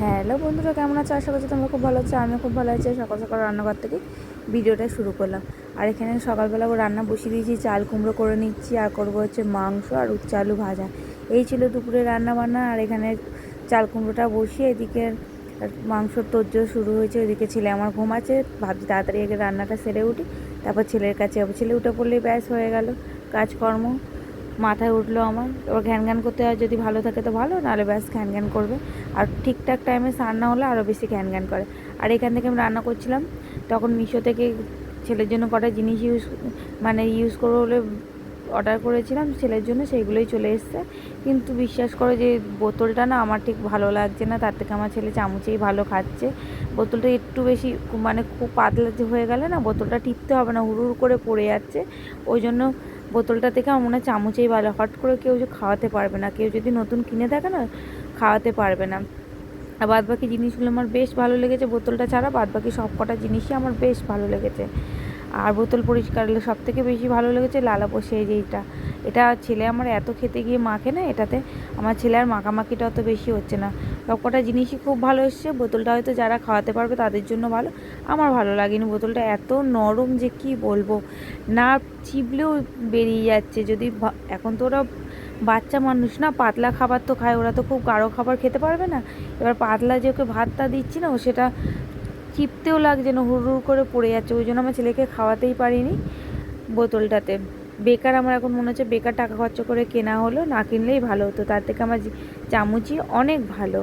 Hello বন্ধুরা, কেমন আছো? আশা করছি তোমরা খুব ভালো আছো। আমি খুব ভালো আছি। সকাল সকাল রান্নাঘর থেকে ভিডিওটা শুরু করলাম। আর এখানে সকালবেলা রান্না বসিয়ে দিয়েছি, চাল কুমড়ো করে নিচ্ছি, আর করবো হচ্ছে মাংস আর উচ্ছে আলু ভাজা। এই ছিল দুপুরে রান্না বান্না। আর এখানে চাল কুমড়োটা বসিয়ে এদিকে মাংসর তোড়জোড় শুরু হয়েছে। ওইদিকে ছেলে আমার ঘুমাচ্ছে, ভাবছি তাড়াতাড়ি আগে রান্নাটা সেরে উঠি, তারপর ছেলের কাছে যাবো। ছেলে উঠে পড়লেই ব্যাস হয়ে গেল কাজকর্ম, মাথায় উঠলো আমার। এবার ঘ্যান ঘ্যান করতে হয়, যদি ভালো থাকে তো ভালো, নাহলে ব্যাস ঘ্যান ঘ্যান করবে। আর ঠিকঠাক টাইমে স্নান না হলে আরও বেশি ঘ্যান ঘ্যান করে। আর এখান থেকে আমি রান্না করছিলাম, তখন মিশো থেকে ছেলের জন্য কটা জিনিস ইউজ করবো বলে অর্ডার করেছিলাম ছেলের জন্য, সেইগুলোই চলে এসছে। কিন্তু বিশ্বাস করো যে বোতলটা না আমার ঠিক ভালো লাগছে না, তার থেকে আমার ছেলে চামচেই ভালো খাচ্ছে। বোতলটা একটু বেশি খুব পাতলা হয়ে গেলে না বোতলটা টিপতে হবে না, হুড় করে পড়ে যাচ্ছে। ওই জন্য বোতলটা থেকে আমার মনে হয় চামচেই ভালো। হট করে কেউ যে খাওয়াতে পারবে না, কেউ যদি নতুন কিনে থাকে না খাওয়াতে পারবে না। আর বাদবাকি জিনিসগুলো আমার বেশ ভালো লেগেছে, বোতলটা ছাড়া বাদবাকি সব কটা জিনিসই আমার বেশ ভালো লেগেছে। আর বোতল পরিষ্কার হলে সব থেকে বেশি ভালো লেগেছে লালাপোষে যেইটা, এটা ছেলে আমার এত খেতে গিয়ে মাখে না, এটাতে আমার ছেলে আর মাখামাখিটা অত বেশি হচ্ছে না। সব কটা জিনিসই খুব ভালো এসছে। বোতলটা হয়তো যারা খাওয়াতে পারবে তাদের জন্য ভালো, আমার ভালো লাগেনি। বোতলটা এত নরম যে কি বলবো, না চিপলেও বেরিয়ে যাচ্ছে। যদি এখন তো ওরা বাচ্চা মানুষ না, পাতলা খাবার তো খায়, ওরা তো খুব গাঢ় খাবার খেতে পারবে না। এবার পাতলা যে ওকে ভাতটা দিচ্ছি না, ও সেটা চিপতেও লাগছে না, হুড় করে পড়ে যাচ্ছে। ওই জন্য আমার ছেলেকে খাওয়াতেই পারিনি বোতলটাতে। বেকার, আমার এখন মনে হচ্ছে বেকার টাকা খরচা করে কেনা হলো, না কিনলেই ভালো হতো। তার থেকে আমার চামচই অনেক ভালো।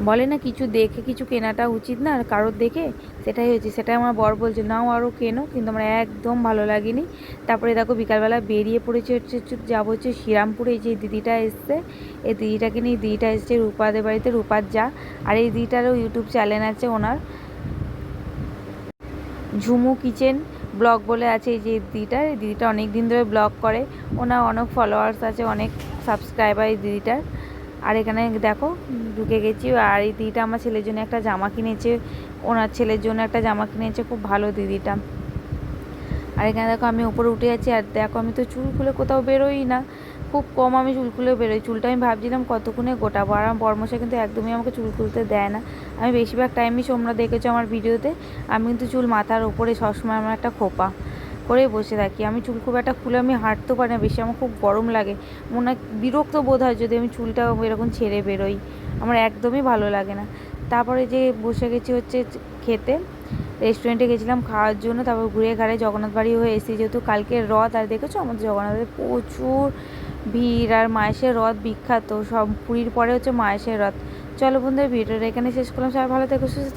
বলে না কিছু দেখে কিছু কেনাটা উচিত না, আর কারোর দেখে সেটাই হয়েছে। সেটাই আমার বর বলছে নাও আরও কেনো, কিন্তু আমার একদম ভালো লাগেনি। তারপরে দেখো বিকালবেলা বেরিয়ে পড়েছে হচ্ছে যাবো হচ্ছে শ্রীরামপুরে। এই যে দিদিটা এসছে, এই দিদিটাকে নিয়ে, দিদিটা এসছে রূপাদের বাড়িতে, রূপার যা। আর এই দিদিটারও ইউটিউব চ্যানেল আছে, ওনার ঝুমু কিচেন ব্লগ বলে আছে। এই যে দিদিটা অনেক দিন ধরে ব্লগ করে, ওনার অনেক ফলোয়ার্স আছে, অনেক সাবস্ক্রাইবার এই দিদিটার। আর এখানে দেখো ঢুকে গেছি। আর এই দিদিটা আমার ছেলের জন্য একটা জামা কিনেছে, ওনার ছেলের জন্য একটা জামা কিনেছে, খুব ভালো দিদিটা। আর এখানে দেখো আমি উপরে উঠে যাচ্ছি। আর দেখো আমি তো চুল খুলে কোথাও বেরোই না, খুব কম আমি চুল খুলে বেরোই। চুলটা আমি ভাবছিলাম কতক্ষণে গোটাবো, আর আমার বর্মশাই কিন্তু একদমই আমাকে চুল খুলতে দেয় না। আমি বেশিরভাগ টাইমই তোমরা দেখেছো আমার ভিডিওতে, আমি কিন্তু চুল মাথার ওপরে সবসময় আমার একটা খোপা করেই বসে থাকি। আমি চুল খুব একটা খুলে আমি হাঁটতেও পারি না বেশি, আমার খুব গরম লাগে, মনে হয় বিরক্ত বোধ হয় যদি আমি চুলটা এরকম ছেড়ে বেরোই, আমার একদমই ভালো লাগে না। তারপরে যে বসে গেছি হচ্ছে খেতে, রেস্টুরেন্টে গেছিলাম খাওয়ার জন্য। তারপর ঘুরে ঘাড়ে জগন্নাথ বাড়ি হয়ে এসেছি, যেহেতু কালকে রথ। আর দেখেছো আমাদের জগন্নাথের প্রচুর ভিড়, আর মায়েশের রথ বিখ্যাত, সব পুরীর পরে হচ্ছে মায়েশের রথ। চলো বন্ধুরা, ভিডিওটা এখানে শেষ করলাম। সবাই ভালো থেকো, সুস্থ